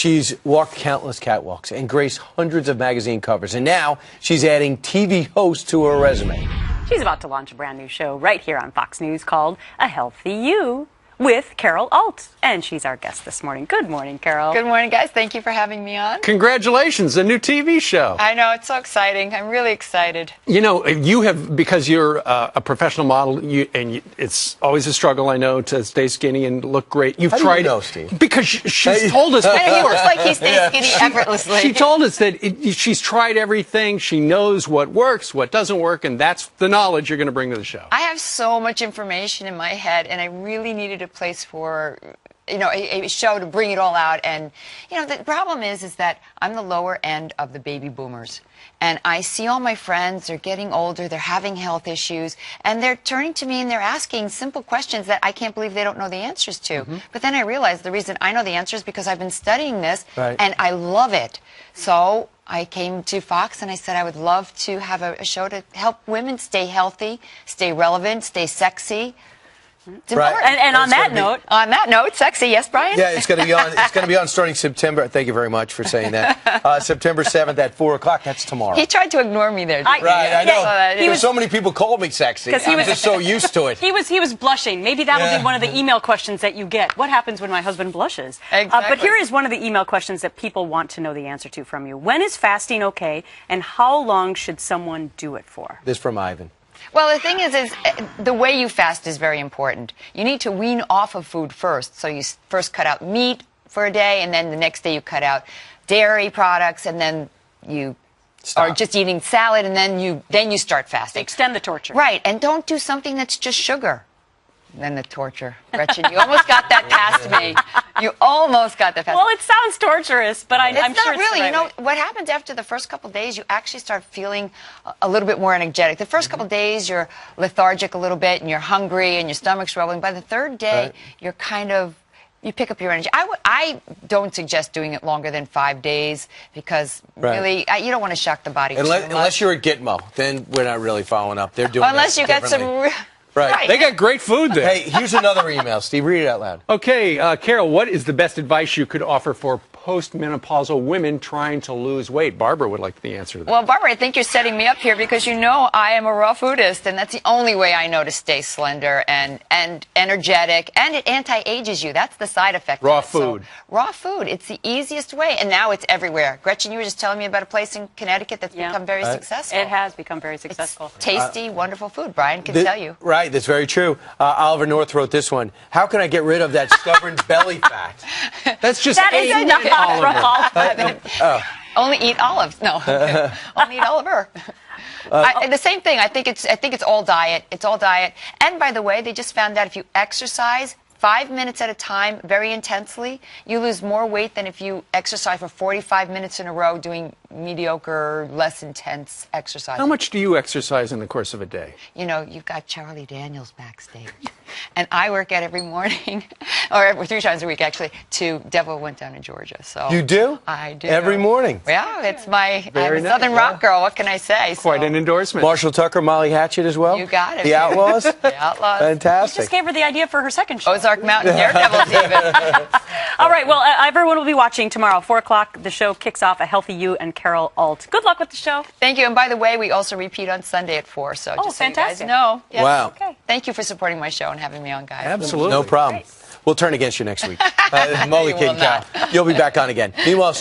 She's walked countless catwalks and graced hundreds of magazine covers, and now she's adding TV host to her resume. She's about to launch a brand new show right here on Fox News called A Healthy You with Carol Alt. And she's our guest this morning. Good morning, Carol. Good morning, guys. Thank you for having me on. Congratulations, a new TV show. I know, it's so exciting. I'm really excited. You know, you have, because you're a professional model, it's always a struggle, I know, to stay skinny and look great. You've How do tried you know, Steve? Because she's told us. And he looks like he stays skinny effortlessly. She told us that she's tried everything. She knows what works, what doesn't work, and that's the knowledge you're going to bring to the show. I have so much information in my head, and I really needed a place for, you know, a show to bring it all out. And, you know, the problem is that I'm the lower end of the baby boomers. And I see all my friends, they're getting older, they're having health issues, and they're turning to me and they're asking simple questions that I can't believe they don't know the answers to. But then I realized the reason I know the answers is because I've been studying this, and I love it. So I came to Fox and I said I would love to have a show to help women stay healthy, stay relevant, stay sexy. Right. And on that note, sexy, yes, Brian? Yeah, it's going to be on. It's going to be on starting September. Thank you very much for saying that. September 7th at 4 o'clock. That's tomorrow. He tried to ignore me there. Right, I know. Because so many people called me sexy. he was just so used to it. He was blushing. Maybe that'll be one of the email questions that you get. What happens when my husband blushes? Exactly. But here is one of the email questions that people want to know the answer to from you. When is fasting okay, and how long should someone do it for? This from Ivan. Well, the thing is the way you fast is very important. You need to wean off of food first. So you first cut out meat for a day, and then the next day you cut out dairy products, and then you are just eating salad, and then you start fasting. Extend the torture. Right, and don't do something that's just sugar. Then the torture. Gretchen, you almost got that past me. You almost got that past me. Well, it sounds torturous, but I'm sure it's not really. The right You know, way. what happens after the first couple of days, you actually start feeling a little bit more energetic. The first couple of days, you're lethargic a little bit, and you're hungry, and your stomach's rumbling. By the third day, you're you pick up your energy. I don't suggest doing it longer than 5 days because really, you don't want to shock the body too much. Unless you're at Gitmo, then we're not really following up. They're doing unless you got some... Right. They got great food there. Hey, here's another email. Steve, read it out loud. Okay, Carol, what is the best advice you could offer for postmenopausal women trying to lose weight? Barbara would like the answer to that. Well, Barbara, I think you're setting me up here because you know I am a raw foodist, and that's the only way I know to stay slender and energetic, and it anti-ages you. That's the side effect. Raw food. So, raw food. It's the easiest way, and now it's everywhere. Gretchen, you were just telling me about a place in Connecticut that's become very successful. It has become very successful. It's tasty, wonderful food. Brian can tell you. Right, that's very true. Oliver North wrote this one. How can I get rid of that stubborn belly fat? That's just That is not Only eat olives. No, only eat Oliver. The same thing. I think it's all diet. It's all diet. And by the way, they just found out if you exercise 5 minutes at a time very intensely, you lose more weight than if you exercise for 45 minutes in a row doing mediocre, less intense exercise. How much do you exercise in the course of a day? You know, you've got Charlie Daniels backstage. And I work out every morning, or 3 times a week, actually, to Devil Went Down to Georgia. So You do? I do. Every morning? Yeah, it's I'm Very a Southern nice. rock girl. What can I say? Quite an endorsement. Marshall Tucker, Molly Hatchet as well? You got it. The Outlaws? The Outlaws. Fantastic. Just gave her the idea for her second show. Ozark Mountain Daredevils even. All right, well, everyone will be watching tomorrow, 4 o'clock. The show kicks off. A Healthy You and Carol Alt. Good luck with the show. Thank you. And by the way, we also repeat on Sunday at 4. So just so you guys fantastic. know. Yes. Wow. Okay. Thank you for supporting my show and having me on, guys. Absolutely. No problem. We'll turn against you next week. Molly You Kid will not. Cow. You'll be back on again. Meanwhile,